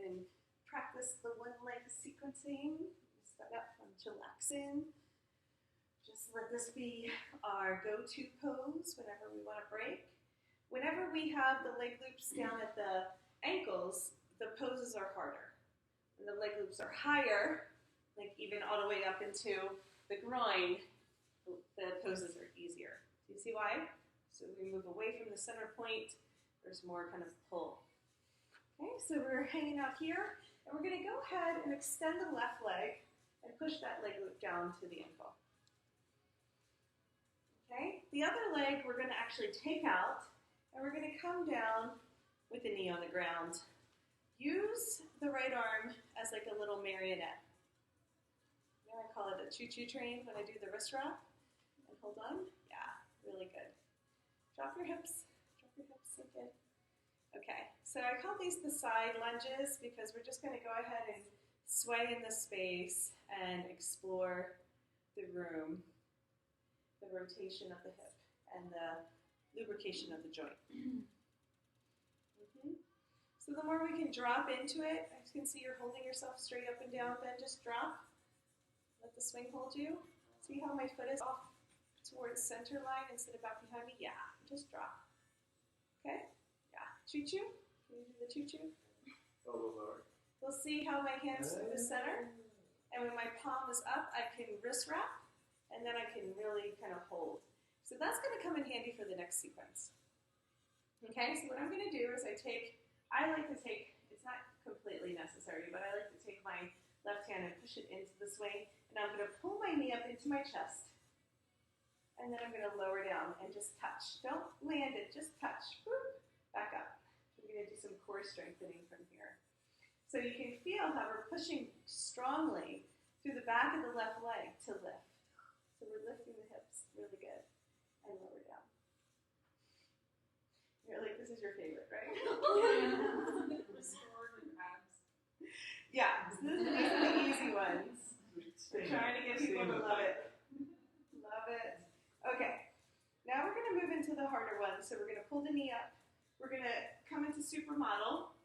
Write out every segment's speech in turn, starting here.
and practice the one leg sequencing. Start up from chillaxing. Just let this be our go-to pose whenever we want to break. Whenever we have the leg loops down at the ankles, the poses are harder. When the leg loops are higher, like even all the way up into the groin, the poses are easier. Do you see why? So we move away from the center point. There's more kind of pull. Okay, so we're hanging out here, and we're going to go ahead and extend the left leg and push that leg loop down to the ankle. Okay, the other leg we're going to actually take out, and we're going to come down with the knee on the ground. Use the right arm as like a little marionette. You know, I call it a choo-choo train when I do the wrist wrap. And hold on. Yeah, really good. Drop your hips. Drop your hips, so good. Okay, so I call these the side lunges because we're just going to go ahead and sway in the space and explore the room, the rotation of the hip, and the lubrication of the joint. So the more we can drop into it, I can see you're holding yourself straight up and down, then just drop. Let the swing hold you. See how my foot is off towards center line instead of back behind me? Yeah, just drop. Okay? Yeah. Choo-choo. Can you do the choo-choo? A little lower. We'll see how my hands to the center. And when my palm is up, I can wrist wrap, and then I can really kind of hold. So that's going to come in handy for the next sequence. Okay, so what I'm going to do is I like to take, it's not completely necessary, but I like to take my left hand and push it into the swing, and I'm going to pull my knee up into my chest, and then I'm going to lower down and just touch. Don't land it, just touch. Whoop, back up. We're going to do some core strengthening from here. So you can feel how we're pushing strongly through the back of the left leg to lift. So we're lifting the hips really good, and lower down. You're like, this is your favorite, right? Restore the abs. Yeah, so these are the easy ones. We're trying to get people to love it. Love it. Okay, now we're going to move into the harder ones. So we're going to pull the knee up. We're going to come into supermodel.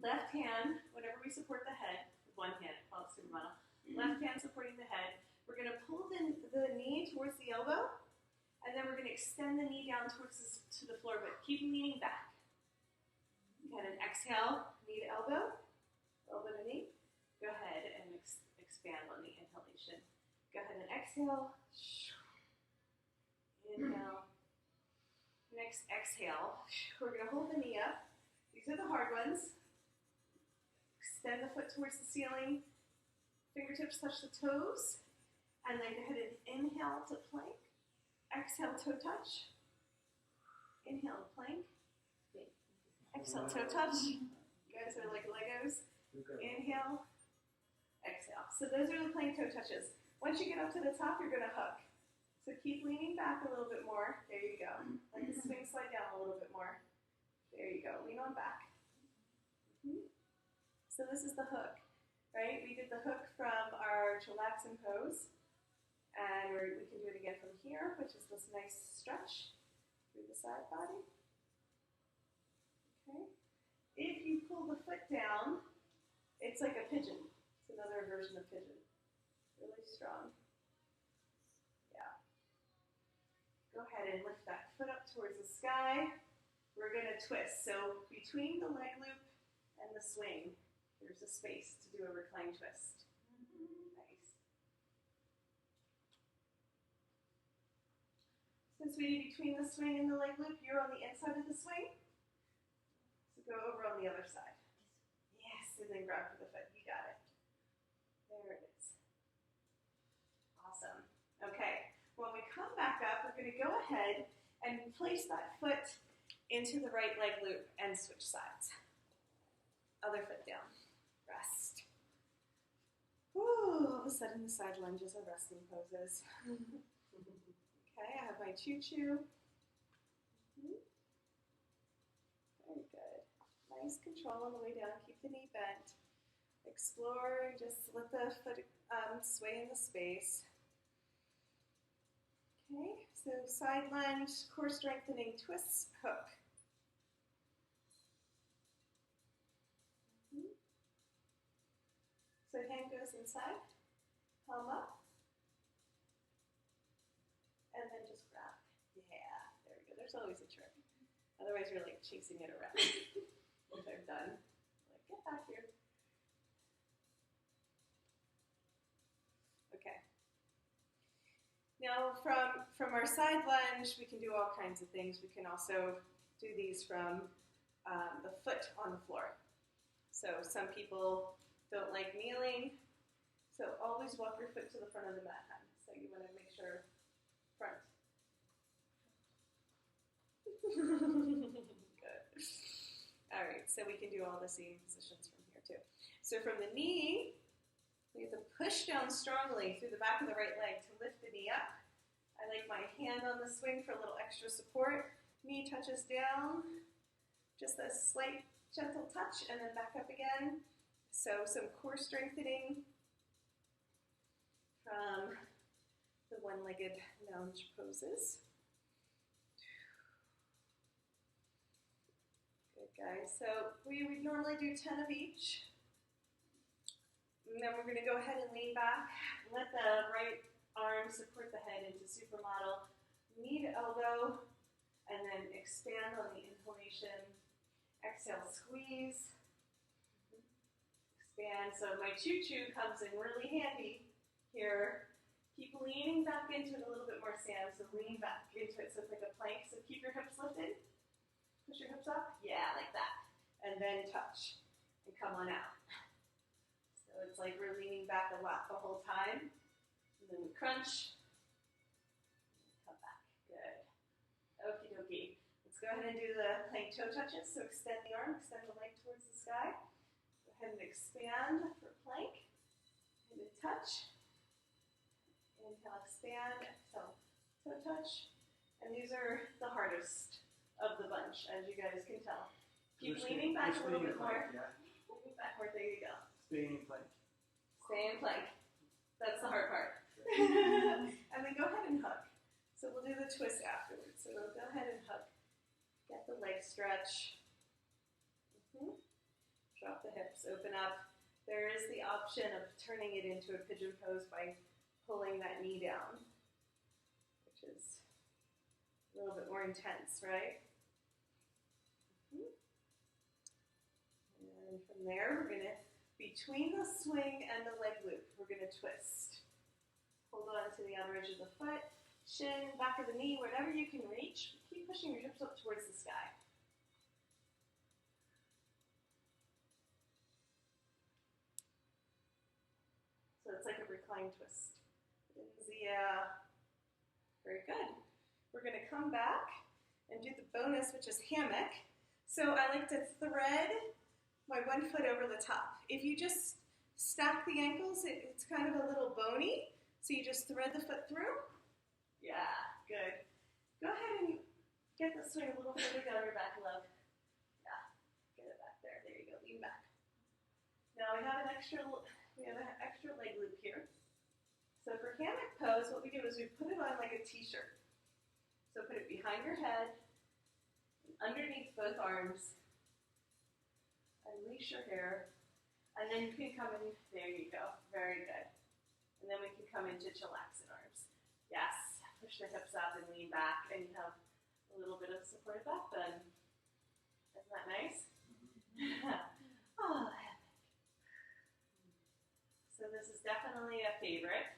Left hand, whenever we support the head, one hand, call it supermodel. Left hand supporting the head. We're going to pull the knee towards the elbow. And then we're going to extend the knee down towards to the floor, but keep leaning back. Again, an exhale, knee to elbow, elbow to knee. Go ahead and expand on the inhalation. Go ahead and exhale. Inhale. Next exhale. We're going to hold the knee up. These are the hard ones. Extend the foot towards the ceiling. Fingertips touch the toes. And then go ahead and inhale to plank. Exhale, toe touch. Inhale, plank. Exhale, toe touch. You guys are like Legos. Inhale, exhale. So those are the plank toe touches. Once you get up to the top, you're going to hook. So keep leaning back a little bit more. There you go. Let the swing slide down a little bit more. There you go. Lean on back. So this is the hook, right? We did the hook from our chillaxing pose. And we can do it again from here, which is this nice stretch through the side body. Okay. If you pull the foot down, it's like a pigeon. It's another version of pigeon. Really strong. Yeah. Go ahead and lift that foot up towards the sky. We're going to twist. So between the leg loop and the swing, there's a space to do a reclined twist. Since we did between the swing and the leg loop, you're on the inside of the swing. So go over on the other side. Yes, and then grab for the foot. You got it. There it is. Awesome. Okay, when we come back up, we're going to go ahead and place that foot into the right leg loop and switch sides. Other foot down. Rest. Ooh, all of a sudden the side lunges are resting poses. Okay, I have my choo-choo. Very good. Nice control on the way down. Keep the knee bent. Explore and just let the foot sway in the space. Okay, so side lunge, core strengthening, twists, hook. So hand goes inside, palm up, and then just grab. Yeah, there we go. There's always a trick. Otherwise you're like chasing it around, which I've done. Like, get back here. Okay. Now from our side lunge, we can do all kinds of things. We can also do these from the foot on the floor. So some people don't like kneeling, so always walk your foot to the front of the mat, hun. So you want to make sure front. Good. All right, so we can do all the same positions from here too. So from the knee, we have to push down strongly through the back of the right leg to lift the knee up. I like my hand on the swing for a little extra support. Knee touches down, just a slight gentle touch, and then back up again. So some core strengthening from the one-legged lounge poses. Good, guys. So we would normally do 10 of each. And then we're going to go ahead and lean back. Let the right arm support the head into supermodel. Knee to elbow, and then expand on the inhalation. Exhale, squeeze. Expand. So my choo-choo comes in really handy here. Keep leaning back into it a little bit more, Sam. So lean back into it. So it's like a plank. So keep your hips lifted. Push your hips up. Yeah, like that. And then touch. And come on out. So it's like we're leaning back a lot the whole time. And then we crunch. Come back. Good. Okie dokie. Let's go ahead and do the plank toe touches. So extend the arm, extend the leg towards the sky. Go ahead and expand for plank. And a touch. Inhale, expand. Exhale, toe touch. And these are the hardest of the bunch, as you guys can tell. Keep leaning back a little bit more. Yeah. Leaning backward, there you go. Staying in plank. Stay in plank. That's the hard part. And then go ahead and hug. So we'll do the twist afterwards. So we'll go ahead and hug. Get the leg stretch. Drop the hips, open up. There is the option of turning it into a pigeon pose by pulling that knee down, which is a little bit more intense, right? And from there, we're going to, between the swing and the leg loop, we're going to twist. Hold on to the outer edge of the foot, shin, back of the knee, whatever you can reach. Keep pushing your hips up towards the sky. So it's like a reclined twist. Yeah. Very good. We're going to come back and do the bonus, which is hammock. So I like to thread my one foot over the top. If you just stack the ankles, it's kind of a little bony. So you just thread the foot through. Yeah, good. Go ahead and get the swing a little further down your back, love. Yeah, get it back there. There you go. Lean back. Now we have an extra leg loop here. So for hammock pose, what we do is we put it on like a t-shirt. So put it behind your head, underneath both arms. Unleash your hair, and then you can come in, there you go, very good. And then we can come into chillaxing arms. Yes, push the hips up and lean back, and you have a little bit of supported back bend. Isn't that nice? Oh, hammock. So this is definitely a favorite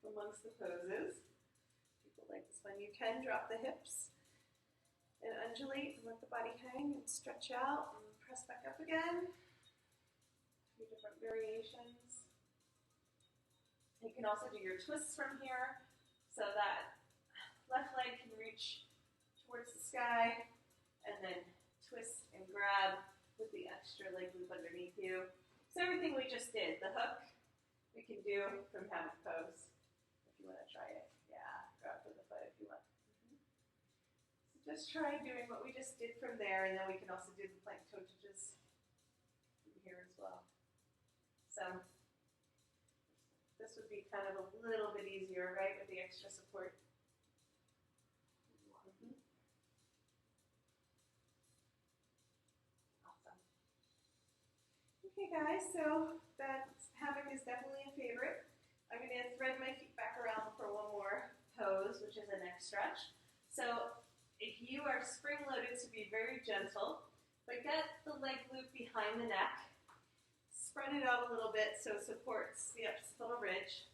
amongst the poses. People like this one. You can drop the hips and undulate and let the body hang and stretch out and press back up again. A few different variations. You can also do your twists from here so that left leg can reach towards the sky and then twist and grab with the extra leg loop underneath you. So everything we just did, the hook, we can do from hammock pose if you want to try it. Yeah, grab for the foot if you want. Just try doing what we just did from there, and then we can also do the plank toe touches from here as well. So this would be kind of a little bit easier, right, with the extra support. Awesome. Okay guys, so that hammock is definitely a favorite. I'm going to thread my feet back around for one more pose, which is a neck stretch. So if you are spring-loaded, to be very gentle, but get the leg loop behind the neck. Spread it out a little bit so it supports the occipital ridge.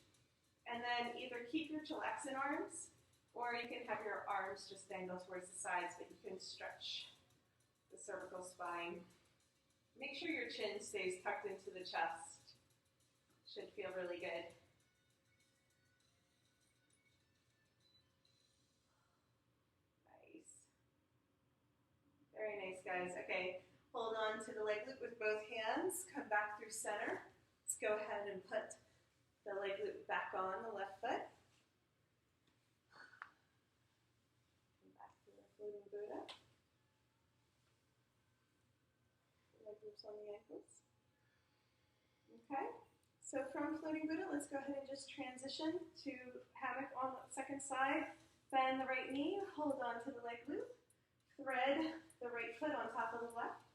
And then either keep your chillaxin arms, or you can have your arms just dangle towards the sides, but you can stretch the cervical spine. Make sure your chin stays tucked into the chest. Should feel really good. Nice. Very nice, guys. Okay, hold on to the leg loop with both hands. Come back through center. Let's go ahead and put the leg loop back on the left foot. Come back to the floating Buddha. Leg loops on the ankles. Okay, so from floating Buddha, let's go ahead and just transition to hammock on the second side. Bend the right knee, hold on to the leg loop. Thread the right foot on top of the left.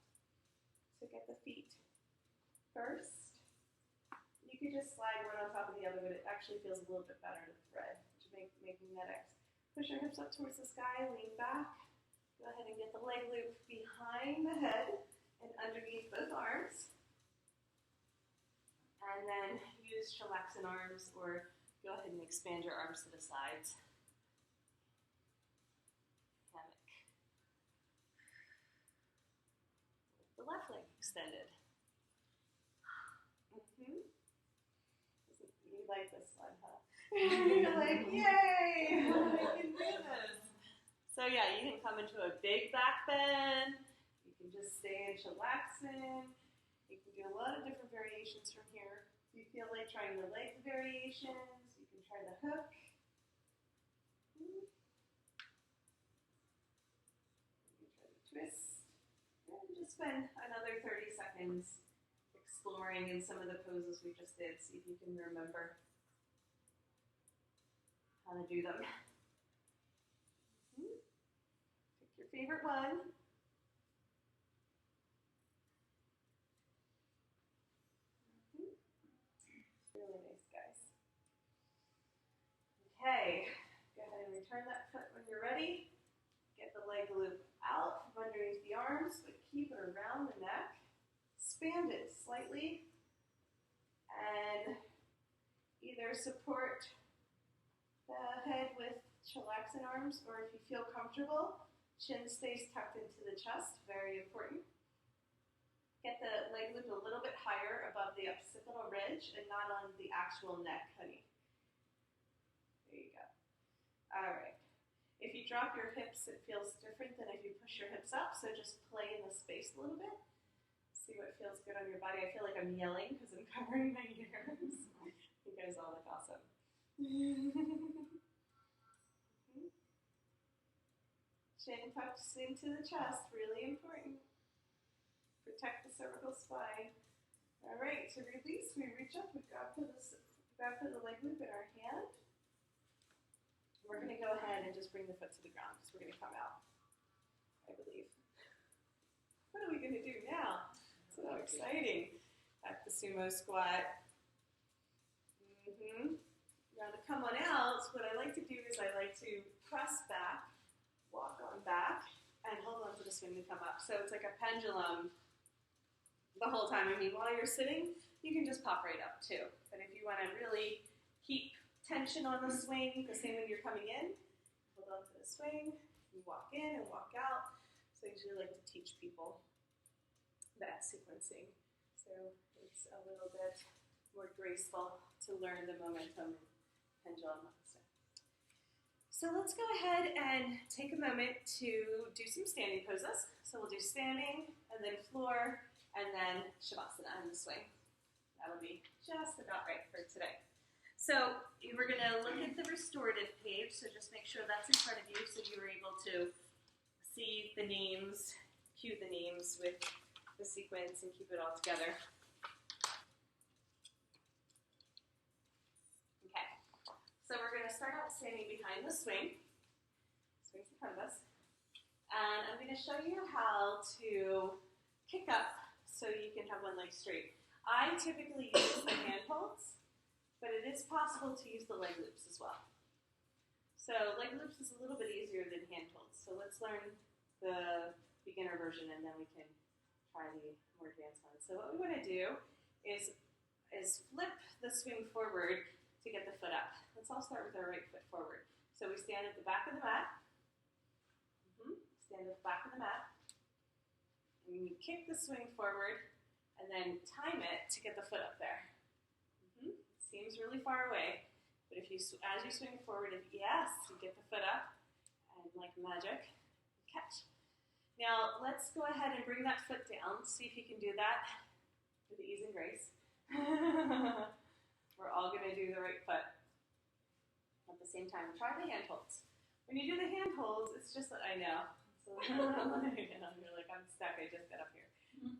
So get the feet first. You could just slide one on top of the other, but it actually feels a little bit better to thread, making that X. Push your hips up towards the sky, lean back. Go ahead and get the leg loop behind the head and underneath both arms. And then use chillaxin arms, or go ahead and expand your arms to the sides. Hammock. With the left leg extended. You like this one, huh? You're like, yay! I can do this. So yeah, you can come into a big back bend. You can just stay in chillaxin. You can do a lot of different variations from here. If you feel like trying the leg variations, you can try the hook. You can try the twist. And just spend another 30 seconds exploring in some of the poses we just did. See if you can remember how to do them. Pick your favorite one. Really nice, guys. Okay, go ahead and return that foot when you're ready. Get the leg loop out from underneath the arms, but keep it around the neck. Expand it slightly. And either support the head with chillaxin arms, or if you feel comfortable, chin stays tucked into the chest, very important. Get the leg loop a little bit higher above the occipital ridge and not on the actual neck, honey. There you go. All right. If you drop your hips, it feels different than if you push your hips up, so just play in the space a little bit. See what feels good on your body. I feel like I'm yelling because I'm covering my ears. You guys all look awesome. Chin tucks into the chest, really important. Protect the cervical spine. All right, to release, we reach up, we grab for the leg loop in our hand. We're going to go ahead and just bring the foot to the ground because we're going to come out, I believe. What are we going to do now? So exciting. Back to sumo squat. Now to come on out, what I like to do is I like to press back, walk on back, and hold on to the swing to come up. So it's like a pendulum the whole time. I mean, while you're sitting, you can just pop right up too. But if you want to really keep tension on the swing, the same when you're coming in, hold on to the swing, you walk in and walk out. So I usually like to teach people that sequencing. So it's a little bit more graceful to learn the momentum pendulum. So let's go ahead and take a moment to do some standing poses. So we'll do standing, and then floor, and then Shavasana and the swing. That'll be just about right for today. So we're going to look at the restorative page, so just make sure that's in front of you so you're able to see the names, cue the names with the sequence, and keep it all together. Okay, so we're going to start out standing behind the swing. Swing's in front of us. And I'm going to show you how to kick up. So so you can have one leg straight. I typically use the hand holds, but it is possible to use the leg loops as well. So leg loops is a little bit easier than hand holds. So let's learn the beginner version, and then we can try the more advanced one. So what we want to do is flip the swing forward to get the foot up. Let's all start with our right foot forward. So we stand at the back of the mat. Stand at the back of the mat. And you kick the swing forward, and then time it to get the foot up there. Seems really far away, but if you, as you swing forward, yes, you get the foot up, and like magic, catch. Now let's go ahead and bring that foot down. See if you can do that with ease and grace. We're all going to do the right foot at the same time. Try the hand holds. When you do the hand holds, it's just that I know. So, you're like, I'm stuck. I just got up here.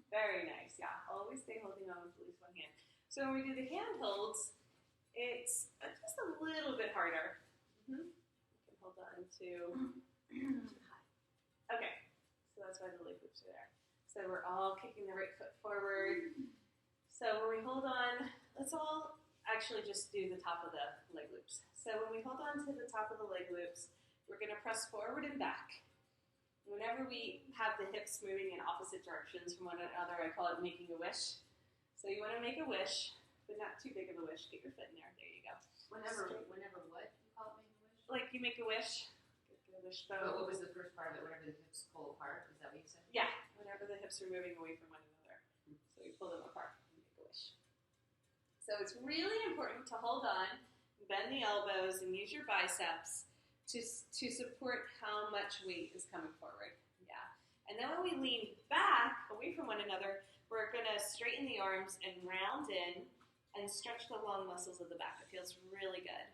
Very nice. Yeah, always stay holding on with at least one hand. So when we do the hand holds, it's just a little bit harder. You can hold on to okay, so that's why the leg loops are there. So we're all kicking the right foot forward. So when we hold on, let's all actually just do the top of the leg loops. So when we hold on to the top of the leg loops, we're going to press forward and back. Whenever we have the hips moving in opposite directions from one another, I call it making a wish. So you want to make a wish, but not too big of a wish. Get your foot in there. There you go. Whenever what? You call it making a wish? Like you make a wish. Get a wish bone. But what was the first part of it? Whenever the hips pull apart? Is that what you said? Yeah. Whenever the hips are moving away from one another. So you pull them apart and make a wish. So it's really important to hold on, bend the elbows, and use your biceps to support how much weight is coming forward. Yeah. And then when we lean back away from one another, we're going to straighten the arms and round in and stretch the long muscles of the back. It feels really good.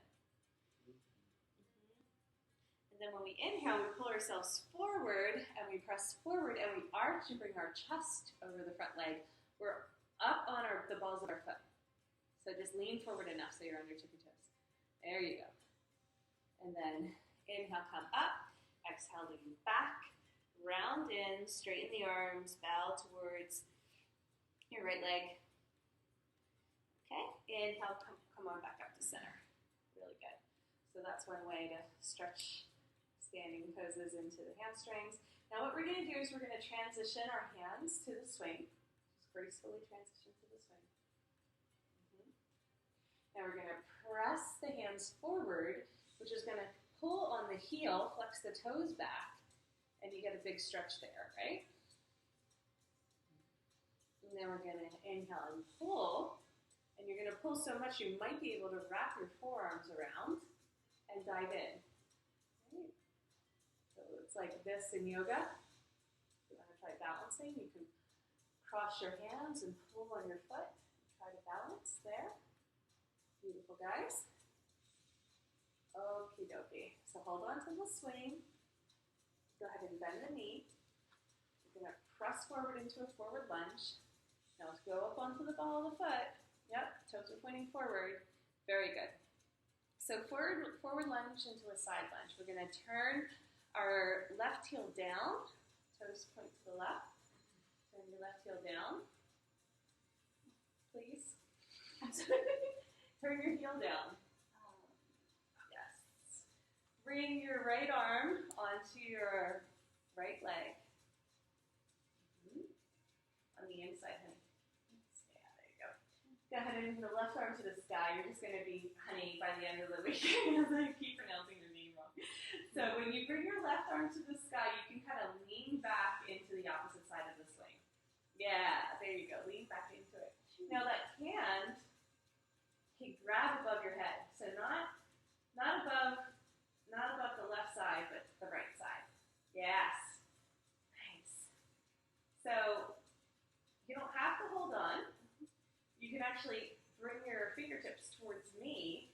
And then when we inhale, we pull ourselves forward and we press forward and we arch and bring our chest over the front leg. We're up on the balls of our foot. So just lean forward enough so you're on your tippy toes. There you go. And then inhale, come up. Exhale, lean back. Round in, straighten the arms, bow towards your right leg. Okay, inhale, come on back up to center. Really good. So that's one way to stretch standing poses into the hamstrings. Now what we're going to do is we're going to transition our hands to the swing. Just gracefully transition to the swing. Now we're going to press the hands forward, which is going to pull on the heel, flex the toes back, and you get a big stretch there, right? And then we're going to inhale and pull, and you're going to pull so much you might be able to wrap your forearms around and dive in. Right? So it's like this in yoga. If you want to try balancing, you can cross your hands and pull on your foot. Try to balance there. Beautiful, guys. Okie dokie. So hold on to the swing. Go ahead and bend the knee. You're going to press forward into a forward lunge. Now let's go up onto the ball of the foot. Yep, toes are pointing forward. Very good. So forward lunge into a side lunge. We're going to turn our left heel down. Toes point to the left. Turn your left heel down. Please. Turn your heel down. Yes. Bring your right arm onto your right leg. On the inside, honey. Yeah, there you go. Go ahead and put the left arm to the sky. You're just going to be honey by the end of the week. I keep pronouncing your name wrong. So when you bring your left arm to the sky, you can kind of lean back into the opposite side of the swing. Yeah, there you go. Lean back into it. Now that hand can grab above your head. So not above the left side, but the right side. Yes. Nice. So you don't have to hold on. You can actually bring your fingertips towards me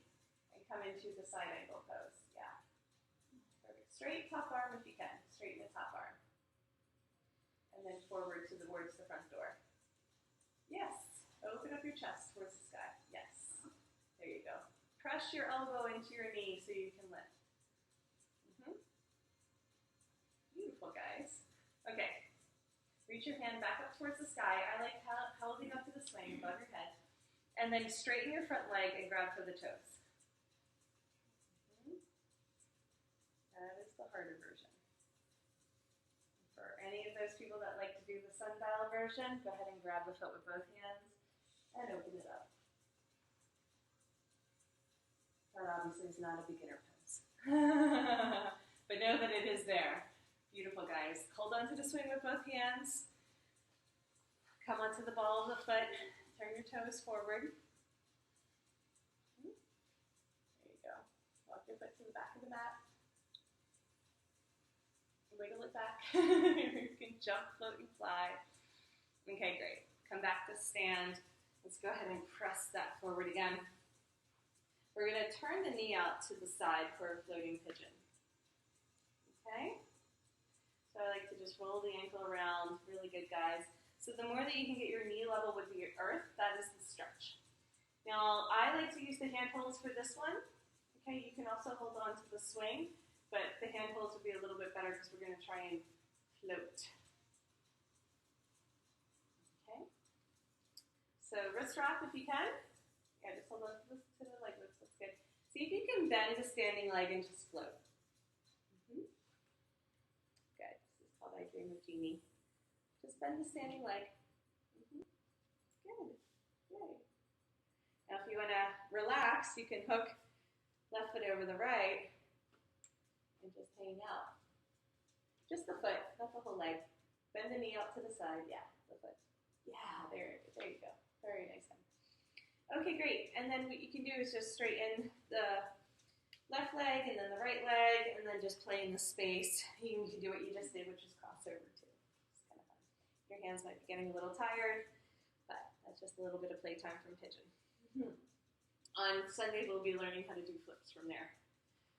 and come into the side angle pose. Yeah. Perfect. Straight top arm if you can. Straighten the top arm. And then forward towards the front door. Yes. Open up your chest towards the sky. Yes. There you go. Press your elbow into your knee so you can lift. Beautiful, guys. Okay. Reach your hand back up towards the sky. I like holding up to the swing above your head. And then straighten your front leg and grab for the toes. That is the harder version. For any of those people that like to do the sundial version, go ahead and grab the foot with both hands and open it up. That obviously is not a beginner pose. But know that it is there. Beautiful, guys. Hold on to the swing with both hands. Come onto the ball of the foot. Turn your toes forward. There you go. Walk your foot to the back of the mat. Wiggle it back. You can jump, float, and fly. Okay, great. Come back to stand. Let's go ahead and press that forward again. We're going to turn the knee out to the side for a floating pigeon. Okay? So I like to just roll the ankle around. Really good, guys. So the more that you can get your knee level with the earth, that is the stretch. Now, I like to use the hand holds for this one. Okay, you can also hold on to the swing, but the hand holds would be a little bit better because we're going to try and float. Okay. So wrist wrap if you can. Yeah, just hold on to the leg loops. That's good. See if you can bend a standing leg and just float. Good. This is called I Dream of Jeannie. Just bend the standing leg. Good. Yay. Now if you want to relax, you can hook left foot over the right and just hang out. Just the foot, not the whole leg. Bend the knee out to the side. Yeah, the foot. Yeah, there you go. Very nice. Okay, great. And then what you can do is just straighten the left leg and then the right leg and then just play in the space. You can do what you just did, which is crossover too. It's kind of fun. Your hands might be getting a little tired, but that's just a little bit of playtime from pigeon. On Sunday, we'll be learning how to do flips from there.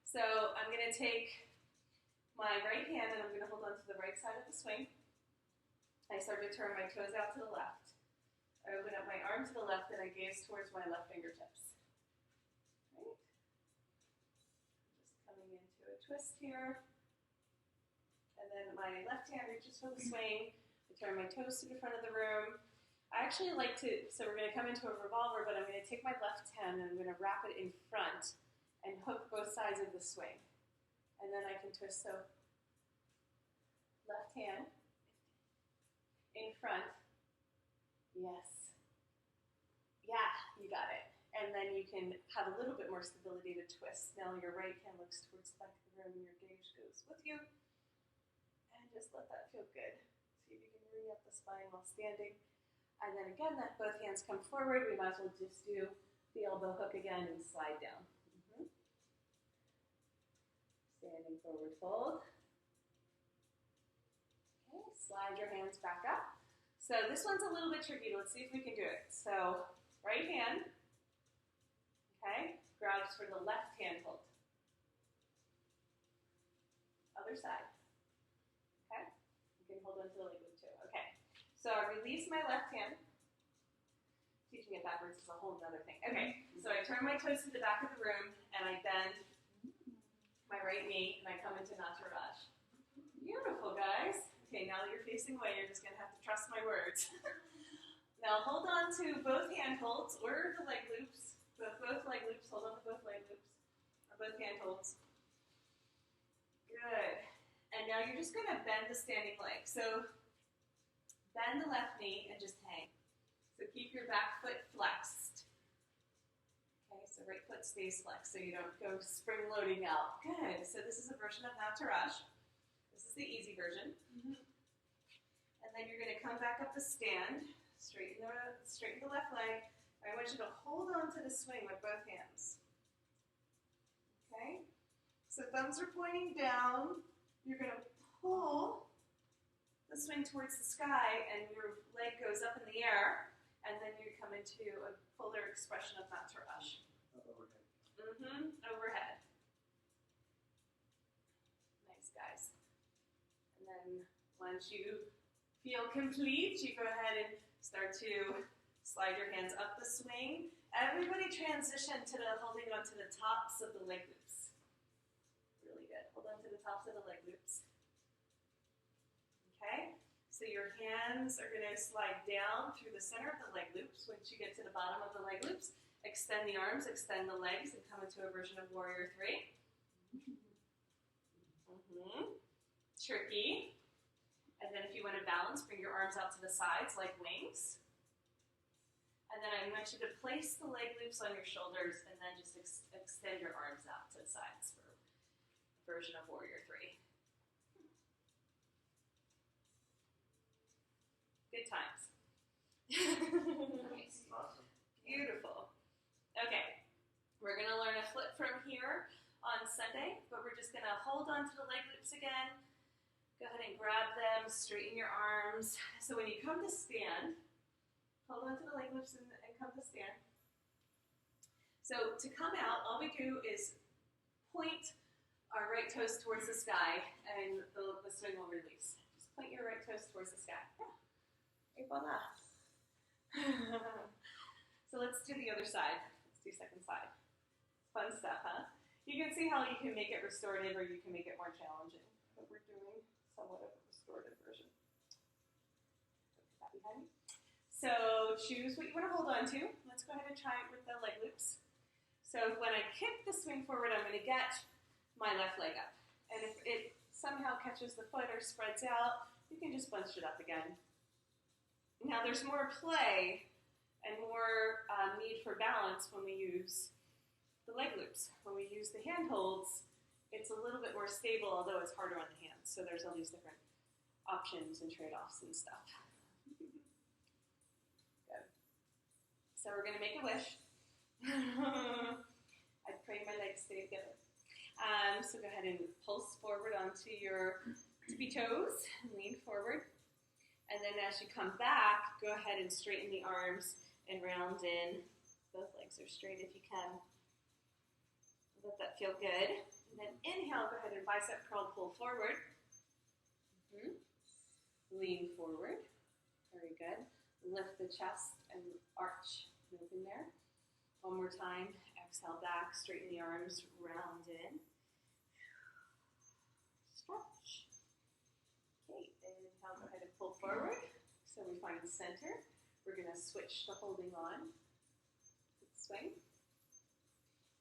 So I'm going to take my right hand and I'm going to hold on to the right side of the swing. I start to turn my toes out to the left. I open up my arm to the left and I gaze towards my left fingertips. Right? Just coming into a twist here. And then my left hand reaches for the swing. I turn my toes to the front of the room. I actually like to, so we're going to come into a revolver, but I'm going to take my left hand and I'm going to wrap it in front and hook both sides of the swing. And then I can twist, so left hand in front. Yes. Yeah, you got it. And then you can have a little bit more stability to twist. Now your right hand looks towards the back of the room and your gaze goes with you. And just let that feel good. See if you can bring up the spine while standing. And then again, that both hands come forward. We might as well just do the elbow hook again and slide down. Standing forward fold. Okay, slide your hands back up. So this one's a little bit tricky. Let's see if we can do it. So right hand, okay, grabs for the left hand hold. Other side, okay. You can hold on to the leg loop too. Okay, so I release my left hand. Teaching it backwards is a whole other thing. Okay, so I turn my toes to the back of the room and I bend my right knee and I come into Nataraj. Beautiful, guys. Okay, now that you're facing away, you're just going to have to trust my words. Now hold on to both hand holds or the leg loops. Both leg loops. Hold on to both leg loops or both hand holds. Good. And now you're just going to bend the standing leg. So bend the left knee and just hang. So keep your back foot flexed. Okay, so right foot stays flexed so you don't go spring loading out. Good. So this is a version of Nataraj. This is the easy version. And then you're going to come back up to stand, straighten the left leg. I want you to hold on to the swing with both hands. Okay? So thumbs are pointing down. You're going to pull the swing towards the sky and your leg goes up in the air and then you come into a fuller expression of Nataraj. Overhead. Overhead. Nice, guys. And then once you feel complete, you go ahead and start to slide your hands up the swing. Everybody transition to the holding on to the tops of the leg loops. Really good. Hold on to the tops of the leg loops. Okay? So your hands are going to slide down through the center of the leg loops. Once you get to the bottom of the leg loops, extend the arms, extend the legs, and come into a version of Warrior 3. Tricky. And then if you want to balance, bring your arms out to the sides like wings. And then I want you to place the leg loops on your shoulders and then just extend your arms out to the sides for a version of Warrior 3. Good times. Awesome. Beautiful. Okay, we're going to learn a flip from here on Sunday, but we're just going to hold on to the leg loops again. Go ahead and grab them, straighten your arms. So when you come to stand, hold on to the leg loops and come to stand. So to come out, all we do is point our right toes towards the sky, and the swing will release. Just point your right toes towards the sky. Et voila. So let's do the other side. Let's do second side. Fun stuff, huh? You can see how you can make it restorative or you can make it more challenging. But we're doing somewhat of a restorative version. Put that behind me. So choose what you want to hold on to. Let's go ahead and try it with the leg loops. So when I kick the swing forward, I'm going to get my left leg up. And if it somehow catches the foot or spreads out, you can just bunch it up again. Now there's more play and more need for balance when we use the leg loops. When we use the hand holds, it's a little bit more stable, although it's harder on the hands. So there's all these different options and trade-offs and stuff. Good. So we're going to make a wish. I pray my legs stay together. So go ahead and pulse forward onto your tippy toes and lean forward. And then as you come back, go ahead and straighten the arms and round in. Both legs are straight if you can. Let that feel good. And then inhale, go ahead and bicep curl, pull forward. Lean forward. Very good. Lift the chest and arch. Move in there. One more time. Exhale back, straighten the arms, round in. Stretch. Okay, inhale, go ahead and pull forward. So we find the center. We're going to switch the holding on. Swing.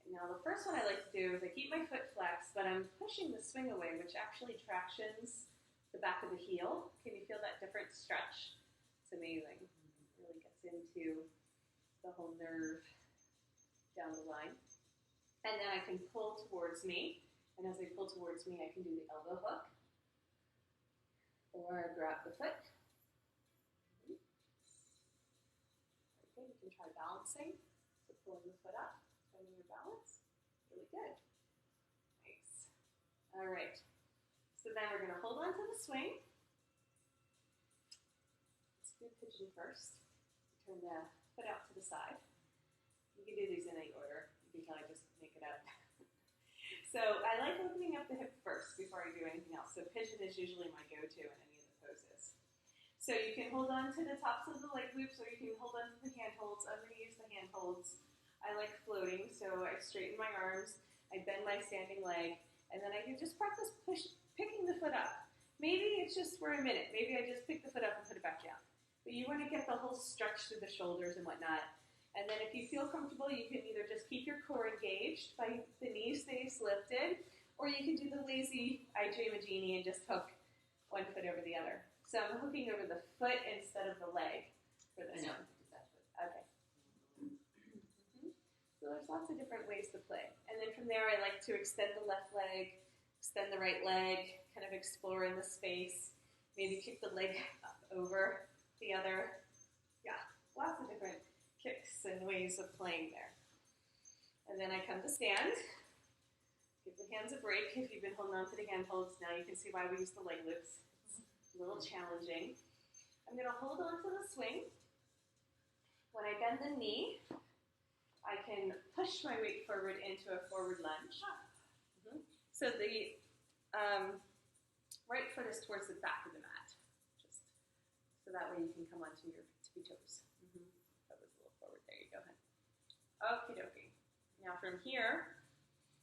And now the first one I like to do is I keep my foot flexed, but I'm pushing the swing away, which actually tractions the back of the heel. Can you feel that different stretch? It's amazing. It really gets into the whole nerve down the line. And then I can pull towards me. And as I pull towards me, I can do the elbow hook. Or grab the foot. Okay, you can try balancing. So pulling the foot up, finding your balance. Really good. Nice. All right. So then we're going to hold on to the swing. Let's do pigeon first. Turn the foot out to the side. You can do these in any order. You can kind of just make it up. So I like opening up the hip first before I do anything else. So pigeon is usually my go-to in any of the poses. So you can hold on to the tops of the leg loops or you can hold on to the hand holds. I'm going to use the hand holds. I like floating, so I straighten my arms, I bend my standing leg, and then I can just practice picking the foot up. Maybe it's just for a minute. Maybe I just pick the foot up and put it back down. But you want to get the whole stretch through the shoulders and whatnot. And then if you feel comfortable, you can either just keep your core engaged by the knee stays lifted, or you can do the lazy I Dream a Genie and just hook one foot over the other. So I'm hooking over the foot instead of the leg for this one. Okay. So there's lots of different ways to play. And then from there, I like to extend the left leg, extend the right leg, kind of explore in the space. Maybe kick the leg up over the other. Yeah, lots of different kicks and ways of playing there. And then I come to stand. Give the hands a break. If you've been holding on to the hand holds, now you can see why we use the leg loops. It's a little challenging. I'm going to hold on to the swing. When I bend the knee, I can push my weight forward into a forward lunge. So the right foot is towards the back of the mat. Just so that way you can come onto your tippy toes. That was a little forward. There you go. Okie dokie. Now from here,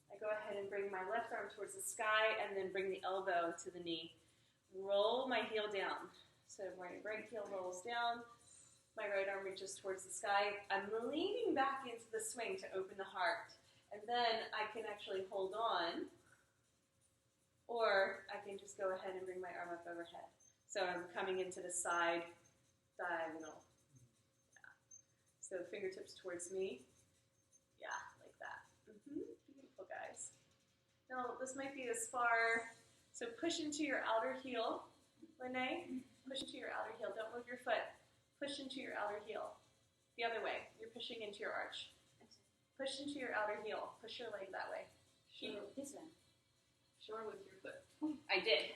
I go ahead and bring my left arm towards the sky and then bring the elbow to the knee. Roll my heel down. So my right heel rolls down, my right arm reaches towards the sky. I'm leaning back into the swing to open the heart. And then I can actually hold on, or I can just go ahead and bring my arm up overhead. So I'm coming into the side diagonal. Yeah. So fingertips towards me. Yeah, like that. Beautiful, guys. Now, this might be as far, so push into your outer heel, Lene. Push into your outer heel. Don't move your foot. Push into your outer heel. The other way. You're pushing into your arch. Push into your outer heel. Push your leg that way. This one. Sure with your foot. I did.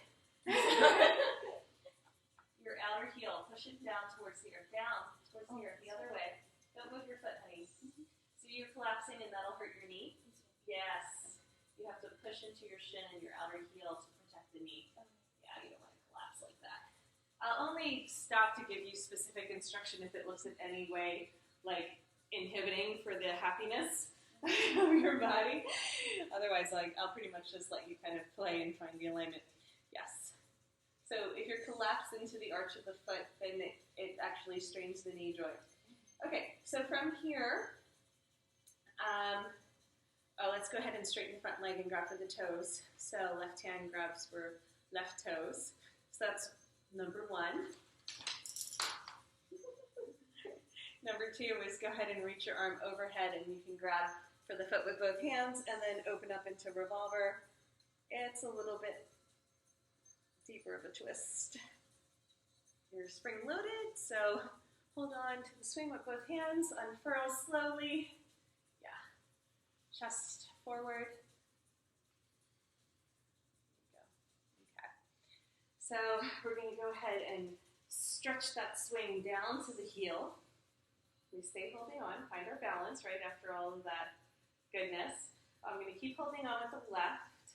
Your outer heel. Push it down towards here. Down towards here. The other way. Don't move your foot, honey. So you're collapsing and that'll hurt your knee. Yes. You have to push into your shin and your outer heel to protect the knee. Yeah, you don't want to collapse like that. I'll only stop to give you specific instruction if it looks in any way like inhibiting for the happiness of your body. Otherwise, I'll pretty much just let you kind of play and find the alignment. Yes. So if you're collapsed into the arch of the foot, then it actually strains the knee joint. Okay, so from here, let's go ahead and straighten the front leg and grab for the toes. So left hand grabs for left toes. So that's number one. Number two is go ahead and reach your arm overhead and you can grab for the foot with both hands and then open up into revolver. It's a little bit deeper of a twist. You're spring loaded, so hold on to the swing with both hands, unfurl slowly. Yeah. Chest forward. There you go. Okay. So we're going to go ahead and stretch that swing down to the heel. We stay holding on, find our balance right after all of that goodness. I'm going to keep holding on with the left.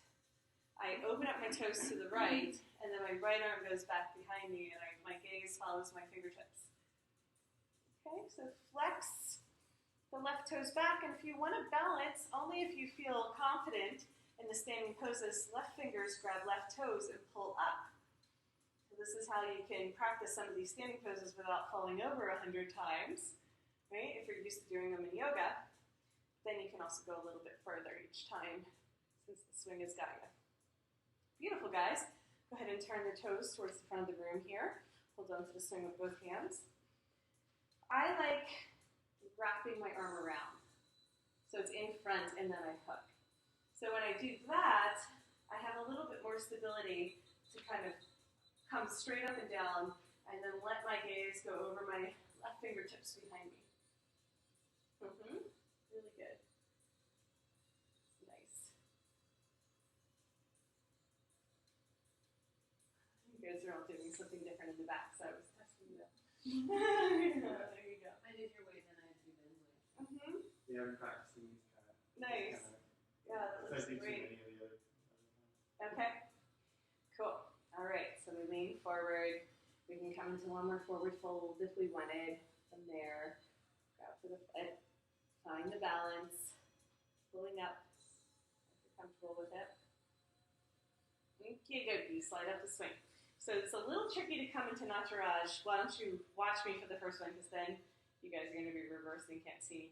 I open up my toes to the right, and then my right arm goes back behind me, and my gaze follows my fingertips. Okay, so flex the left toes back, and if you want to balance, only if you feel confident in the standing poses, left fingers grab left toes and pull up. So this is how you can practice some of these standing poses without falling over 100 times. Right? If you're used to doing them in yoga, then you can also go a little bit further each time since the swing has got you. Beautiful, guys. Go ahead and turn the toes towards the front of the room here. Hold on to the swing with both hands. I like wrapping my arm around. So it's in front and then I hook. So when I do that, I have a little bit more stability to kind of come straight up and down and then let my gaze go over my left fingertips behind me. Really good. Nice. You guys are all doing something different in the back, so I was testing them. There you go. I did your way, then I had to do Ben's way. Yeah, I'm practicing these kind of. Nice. Yeah, that looks great. Okay. Cool. All right, so we lean forward. We can come into one more forward fold if we wanted. From there, grab for the foot. Find the balance, pulling up, if you're comfortable with it. Okay, good. You slide up the swing. So it's a little tricky to come into Nataraj. Why don't you watch me for the first one, because then you guys are going to be reversed and can't see.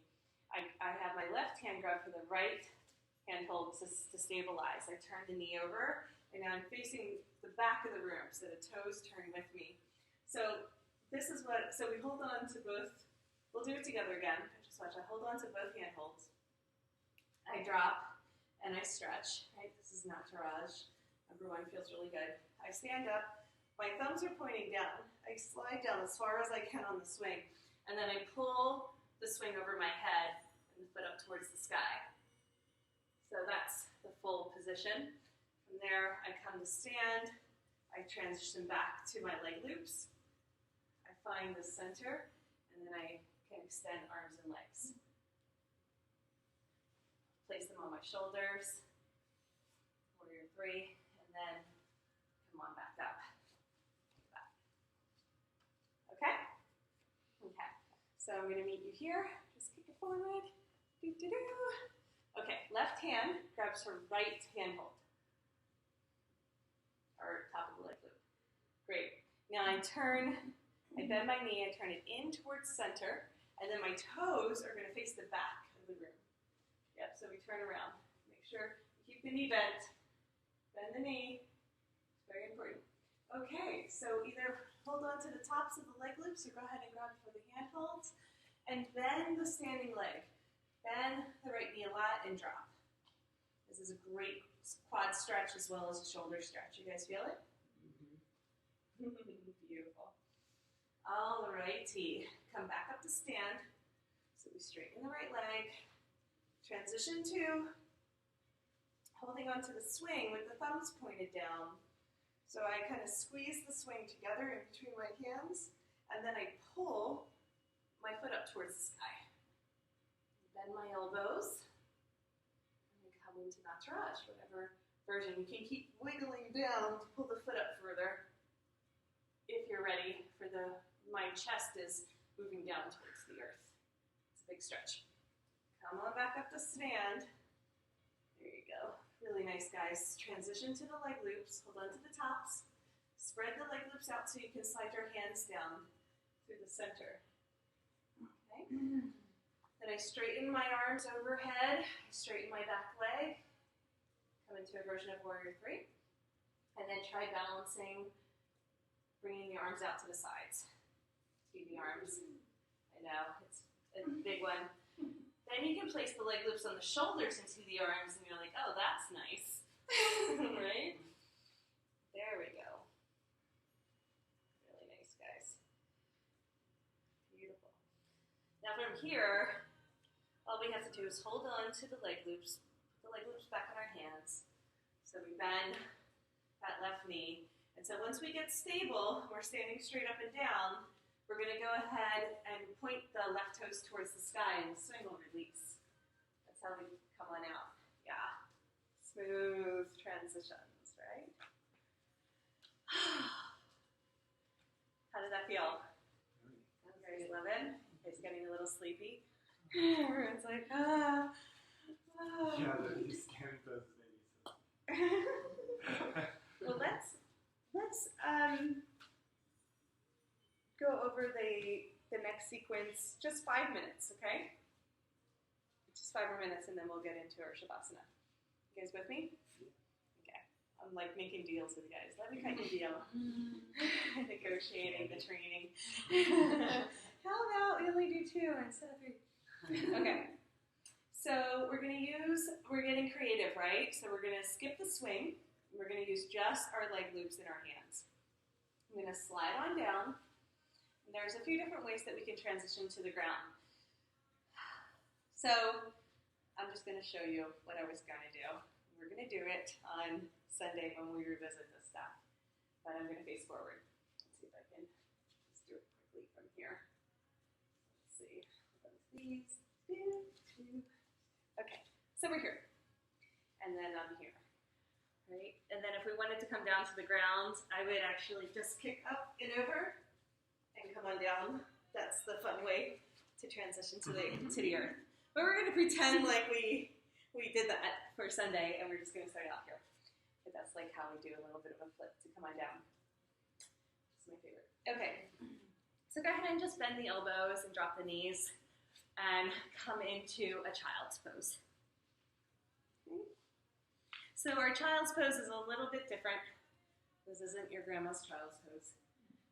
I have my left hand grab for the right hand hold to stabilize. I turn the knee over, and now I'm facing the back of the room, so the toes turn with me. So this is what, so we hold on to both, we'll do it together again. Just watch, I hold on to both hand holds. I drop, and I stretch, right? This is Nataraj. Number one feels really good. I stand up, my thumbs are pointing down. I slide down as far as I can on the swing, and then I pull the swing over my head and the foot up towards the sky. So that's the full position. From there, I come to stand. I transition back to my leg loops. I find the center, and then I can extend arms and legs. Place them on my shoulders. Warrior three, and then come on back up. Okay? Okay. So I'm going to meet you here. Just kick it forward. Okay, left hand grabs her right hand hold. Or top of the leg loop. Great. Now I bend my knee, I turn it in towards center, and then my toes are going to face the back of the room. Yep, so we turn around. Make sure you keep the knee bent. Bend the knee. It's very important. Okay, so either hold on to the tops of the leg loops or go ahead and grab for the hand holds. And bend the standing leg. Bend the right knee a lot and drop. This is a great quad stretch as well as a shoulder stretch. You guys feel it? Beautiful. All righty. Come back up to stand. So we straighten the right leg. Transition to holding onto the swing with the thumbs pointed down. So I kind of squeeze the swing together in between my hands, and then I pull my foot up towards the sky. Bend my elbows, and I come into Nataraj, whatever version. You can keep wiggling down to pull the foot up further if you're ready for my chest is moving down towards the earth. It's a big stretch. Come on back up to stand. There you go. Really nice, guys. Transition to the leg loops. Hold on to the tops. Spread the leg loops out so you can slide your hands down through the center. Okay. Then I straighten my arms overhead. I straighten my back leg. Come into a version of Warrior 3. And then try balancing, bringing the arms out to the sides. TV arms. I know, it's a big one. Then you can place the leg loops on the shoulders into the arms, and you're like, oh, that's nice. Right? There we go. Really nice, guys. Beautiful. Now from here, all we have to do is hold on to the leg loops, put the leg loops back in our hands. So we bend that left knee. And so once we get stable, we're standing straight up and down, we're going to go ahead and point the left toes towards the sky, and the swing will release. That's how we come on out. Yeah. Smooth transitions, right? How did that feel? Very 11. It's getting a little sleepy. Everyone's like, ah. Yeah, these stand poses made me so. Well, let's go over the next sequence, just 5 minutes, okay? Just 5 more minutes, and then we'll get into our Shavasana. You guys with me? Okay. I'm like making deals with you guys. Let me cut your deal. Negotiating the training. How about we only do 2 instead of 3? Okay. So we're getting creative, right? So we're going to skip the swing. We're going to use just our leg loops in our hands. I'm going to slide on down. And there's a few different ways that we can transition to the ground. So I'm just going to show you what I was going to do. We're going to do it on Sunday when we revisit this stuff. But I'm going to face forward. Let's see if I can just do it quickly from here. Let's see. Please. Okay, so we're here. And then I'm here. Right? And then if we wanted to come down to the ground, I would actually just kick up and over and come on down. That's the fun way to transition to the earth. But we're going to pretend like we did that for Sunday, and we're just going to start out here. But that's like how we do a little bit of a flip to come on down. It's my favorite. Okay, so go ahead and just bend the elbows and drop the knees and come into a child's pose. Okay. So our child's pose is a little bit different. This isn't your grandma's child's pose.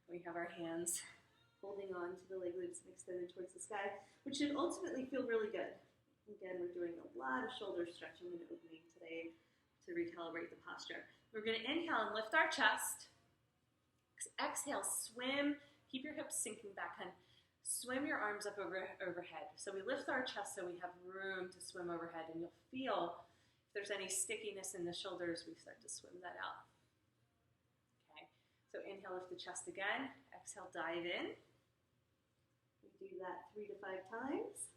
We have our hands holding on to the leg loops and extended towards the sky, which should ultimately feel really good. Again, we're doing a lot of shoulder stretching and opening today to recalibrate the posture. We're going to inhale and lift our chest. Exhale, swim. Keep your hips sinking back, hun. Swim your arms up overhead. So we lift our chest so we have room to swim overhead, and you'll feel if there's any stickiness in the shoulders, we start to swim that out. Okay, so inhale, lift the chest again. Exhale, dive in. We do that 3 to 5 times.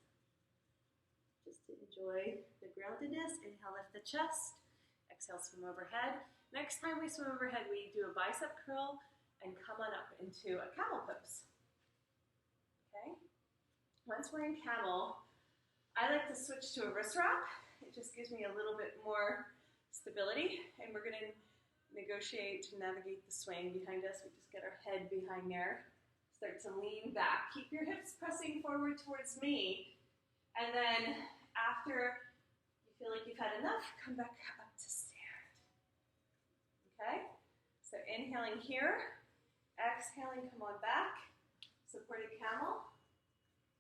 Just to enjoy the groundedness. Inhale, lift the chest. Exhale, swim overhead. Next time we swim overhead, we do a bicep curl and come on up into a camel pose. Okay? Once we're in camel, I like to switch to a wrist wrap. It just gives me a little bit more stability. And we're going to negotiate to navigate the swing behind us. We just get our head behind there. Start to lean back. Keep your hips pressing forward towards me. And then after you feel like you've had enough, come back up to stand. Okay? So inhaling here. Exhaling, come on back. Supported camel.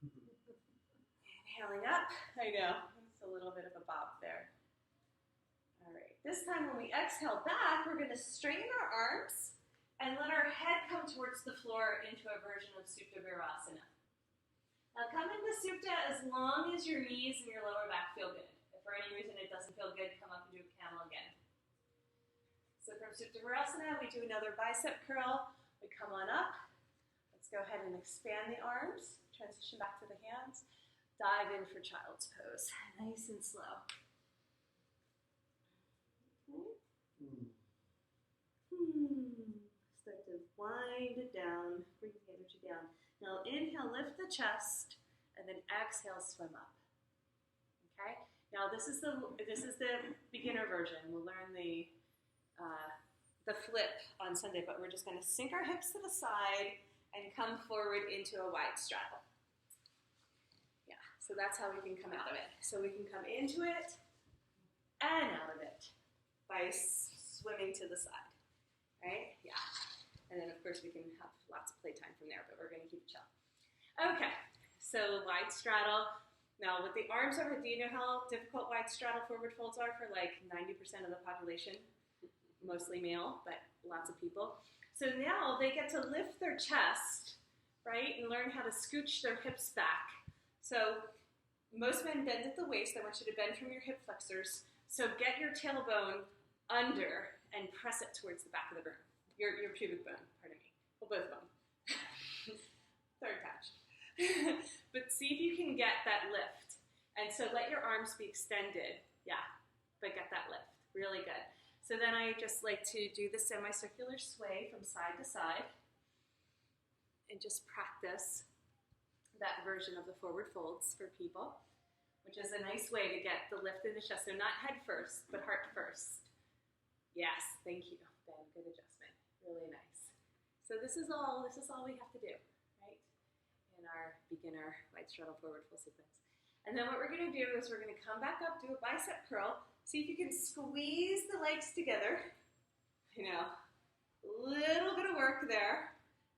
Inhaling up. I know, it's a little bit of a bob there. All right, this time when we exhale back, we're going to straighten our arms and let our head come towards the floor into a version of Supta Virasana. Now come into Supta as long as your knees and your lower back feel good. If for any reason it doesn't feel good, come up and do a camel again. So from Supta Virasana, we do another bicep curl. We come on up. Let's go ahead and expand the arms. Transition back to the hands. Dive in for child's pose. Nice and slow. Start to wind it down. Bring the energy down. Now inhale, lift the chest, and then exhale, swim up. Okay. Now this is the beginner version. We'll learn the flip on Sunday, but we're just going to sink our hips to the side and come forward into a wide straddle. Yeah. So that's how we can come out of it. So we can come into it and out of it by swimming to the side. Right? Yeah. And then, of course, we can have lots of playtime from there, but we're going to keep it chill. Okay, so wide straddle. Now, with the arms over, do you know how difficult wide straddle forward folds are for like 90% of the population? Mostly male, but lots of people. So now they get to lift their chest, right, and learn how to scooch their hips back. So most men bend at the waist. I want you to bend from your hip flexors. So get your tailbone under and press it towards the back of the bone. Your pubic bone, pardon me. Well, both of them. Third patch. But see if you can get that lift. And so let your arms be extended. Yeah, but get that lift. Really good. So then I just like to do the semicircular sway from side to side and just practice that version of the forward folds for people, which is a nice way to get the lift in the chest. So not head first, but heart first. Yes, thank you, Ben. Good adjustment. Really nice. So this is all we have to do, right? In our beginner wide straddle forward full sequence. And then what we're going to do is we're going to come back up, do a bicep curl. See if you can squeeze the legs together. You know, a little bit of work there.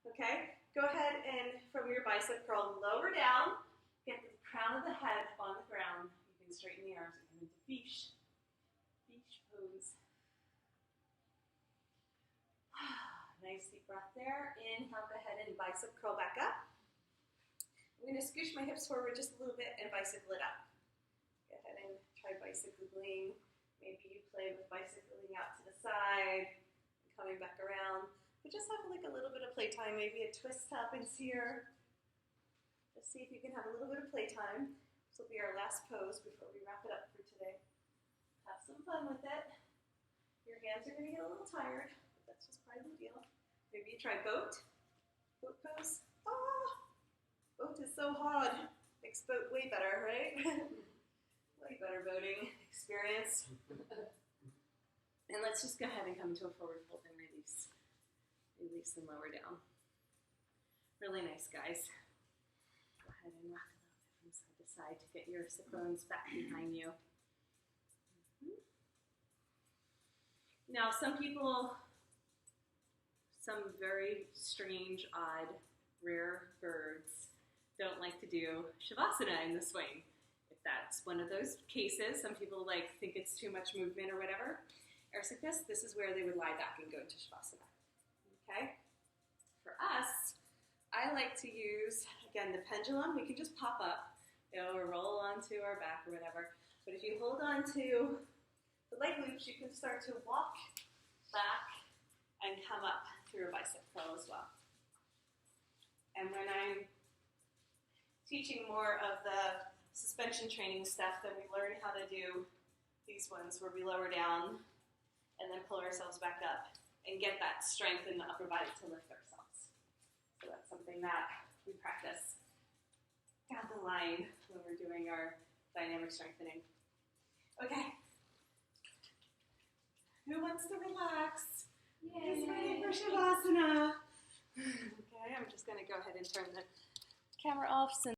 Okay? Go ahead and from your bicep curl, lower down, get the crown of the head on the ground. You can straighten the arms and come into fish. Fish pose. Nice deep breath there. Inhale, go ahead and bicep curl back up. I'm going to scooch my hips forward just a little bit and bicycle it up. Go ahead and try bicycling. Maybe you play with bicycling out to the side and coming back around. But just have like a little bit of playtime. Maybe a twist happens here. Just see if you can have a little bit of playtime. This will be our last pose before we wrap it up for today. Have some fun with it. Your hands are going to get a little tired. That's just part of the deal. Maybe you try boat pose. Oh, boat is so hard. Makes boat way better, right? Way better boating experience. And let's just go ahead and come into a forward fold and release. Release and lower down. Really nice, guys. Go ahead and rock a little bit from side to side to get your sit bones back behind you. Now, some people, some very strange, odd, rare birds don't like to do Shavasana in the swing. If that's one of those cases, some people think it's too much movement or whatever. AYRx like this is where they would lie back and go into Shavasana. Okay? For us, I like to use, again, the pendulum. We can just pop up, or roll onto our back or whatever. But if you hold on to the leg loops, you can start to walk back and come up through a bicep curl as well. And when I'm teaching more of the suspension training stuff, then we learn how to do these ones where we lower down and then pull ourselves back up and get that strength in the upper body to lift ourselves. So that's something that we practice down the line when we're doing our dynamic strengthening. Okay. Who wants to relax? It's ready for Shavasana. Okay, I'm just going to go ahead and turn the camera off since